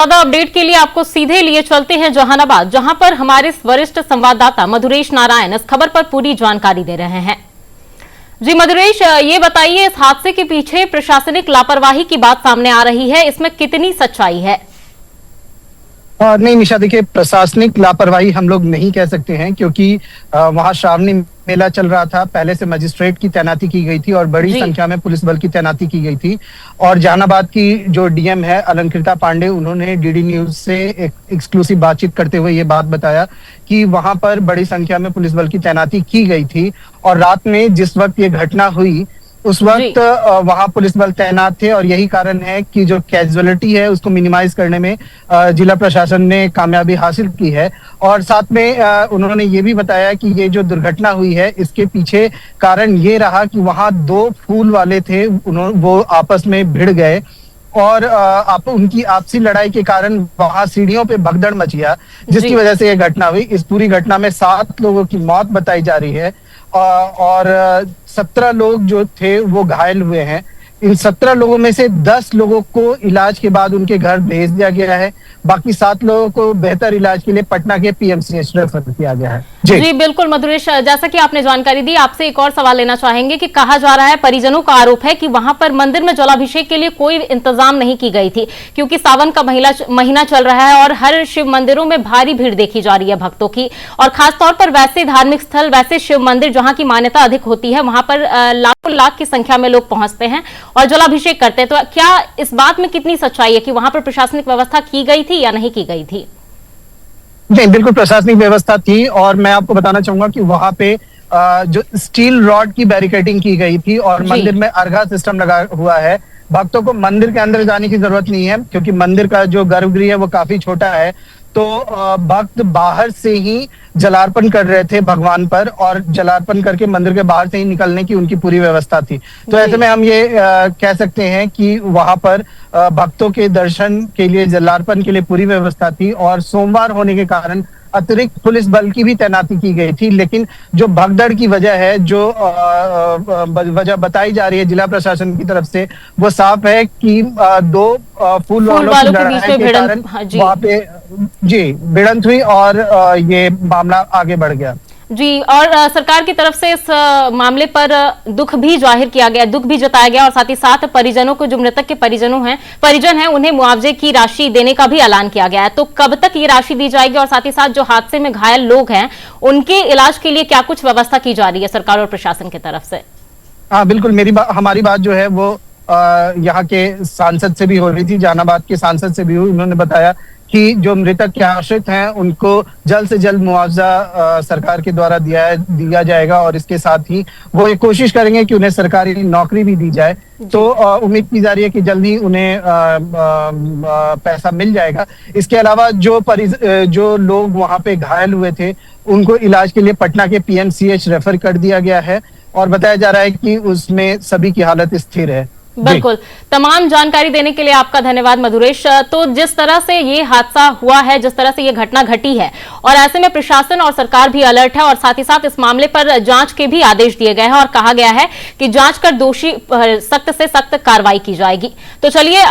ज्यादा अपडेट के लिए आपको सीधे लिए चलते हैं जहानाबाद, जहां पर हमारे वरिष्ठ संवाददाता मधुरेश नारायण इस खबर पर पूरी जानकारी दे रहे हैं। जी मधुरेश, ये बताइए, इस हादसे के पीछे प्रशासनिक लापरवाही की बात सामने आ रही है, इसमें कितनी सच्चाई है? नहीं निशा, देखिए प्रशासनिक लापरवाही हम लोग नहीं कह सकते हैं क्योंकि वहां श्रावणी मेला चल रहा था। पहले से मजिस्ट्रेट की तैनाती की गई थी और बड़ी संख्या में पुलिस बल की तैनाती की गई थी। और जहानाबाद की जो डीएम है अलंकृता पांडे, उन्होंने डीडी न्यूज से एक एक्सक्लूसिव बातचीत करते हुए ये बात बताया कि वहां पर बड़ी संख्या में पुलिस बल की तैनाती की गई थी और रात में जिस वक्त ये घटना हुई उस वक्त वहां पुलिस बल तैनात थे और यही कारण है कि जो कैजुअलिटी है उसको मिनिमाइज करने में जिला प्रशासन ने कामयाबी हासिल की है। और साथ में उन्होंने ये भी बताया कि ये जो दुर्घटना हुई है इसके पीछे कारण ये रहा कि वहां दो फूल वाले थे, वो आपस में भिड़ गए और उनकी आपसी लड़ाई के कारण वहां सीढ़ियों पे भगदड़ मच गया, जिसकी वजह से ये घटना हुई। इस पूरी घटना में 7 लोगों की मौत बताई जा रही है और 17 लोग जो थे वो घायल हुए हैं। इन 17 लोगों में से 10 लोगों को इलाज के बाद उनके घर भेज दिया गया है, बाकी 7 लोगों को बेहतर इलाज के लिए पटना के पीएमसीएच रेफर किया गया है। जी बिल्कुल मधुरेश, जैसा कि आपने जानकारी दी, आपसे एक और सवाल लेना चाहेंगे कि कहा जा रहा है, परिजनों का आरोप है कि वहां पर मंदिर में जलाभिषेक के लिए कोई इंतजाम नहीं की गई थी क्योंकि सावन का महीना चल रहा है और हर शिव मंदिरों में भारी भीड़ देखी जा रही है भक्तों की, और खासतौर पर वैसे धार्मिक स्थल, वैसे शिव मंदिर जहां की मान्यता अधिक होती है, वहां पर लाखों लाख की संख्या में लोग पहुंचते हैं और जलाभिषेक करते हैं। तो क्या इस बात में कितनी सच्चाई है कि वहां पर प्रशासनिक व्यवस्था की गई थी या नहीं की गई थी? नहीं, बिल्कुल प्रशासनिक व्यवस्था थी और मैं आपको बताना चाहूंगा कि वहां पे जो स्टील रॉड की बैरिकेडिंग की गई थी और मंदिर में अर्घा सिस्टम लगा हुआ है। भक्तों को मंदिर के अंदर जाने की जरूरत नहीं है क्योंकि मंदिर का जो गर्भगृह है वो काफी छोटा है, तो भक्त बाहर से ही जलार्पण कर रहे थे भगवान पर और जलार्पण करके मंदिर के बाहर से ही निकलने की उनकी पूरी व्यवस्था थी। तो ऐसे में हम ये कह सकते हैं कि वहां पर भक्तों के दर्शन के लिए, जलार्पण के लिए पूरी व्यवस्था थी और सोमवार होने के कारण अतिरिक्त पुलिस बल की भी तैनाती की गई थी। लेकिन जो भगदड़ की वजह है, जो वजह बताई जा रही है जिला प्रशासन की तरफ से, वो साफ है कि दो फूल वालों की लड़ाई के कारण वहां पे भिड़ंत हुई और ये मामला आगे बढ़ गया। जी, और सरकार की तरफ से इस मामले पर दुख भी जाहिर किया गया, दुख भी जताया गया और साथ ही साथ परिजनों को, जो मृतक के परिजन हैं, उन्हें मुआवजे की राशि देने का भी ऐलान किया गया है। तो कब तक ये राशि दी जाएगी और साथ ही साथ जो हादसे में घायल लोग हैं उनके इलाज के लिए क्या कुछ व्यवस्था की जा रही है सरकार और प्रशासन की तरफ से? हाँ बिल्कुल, हमारी बात जो है वो यहाँ के सांसद से भी हो रही थी, जहानाबाद के सांसद से भी हुई। उन्होंने बताया कि जो मृतक के आश्रित हैं उनको जल्द से जल्द मुआवजा सरकार के द्वारा दिया जाएगा और इसके साथ ही वो ये कोशिश करेंगे कि उन्हें सरकारी नौकरी भी दी जाए। तो उम्मीद की जा रही है कि जल्द ही उन्हें पैसा मिल जाएगा। इसके अलावा जो लोग वहां पे घायल हुए थे उनको इलाज के लिए पटना के पीएमसीएच रेफर कर दिया गया है और बताया जा रहा है कि उसमें सभी की हालत स्थिर है। बिल्कुल, तमाम जानकारी देने के लिए आपका धन्यवाद मधुरेश। तो जिस तरह से ये हादसा हुआ है, जिस तरह से ये घटना घटी है और ऐसे में प्रशासन और सरकार भी अलर्ट है और साथ ही साथ इस मामले पर जांच के भी आदेश दिए गए हैं और कहा गया है कि जांच कर दोषी सख्त से सख्त कार्रवाई की जाएगी। तो चलिए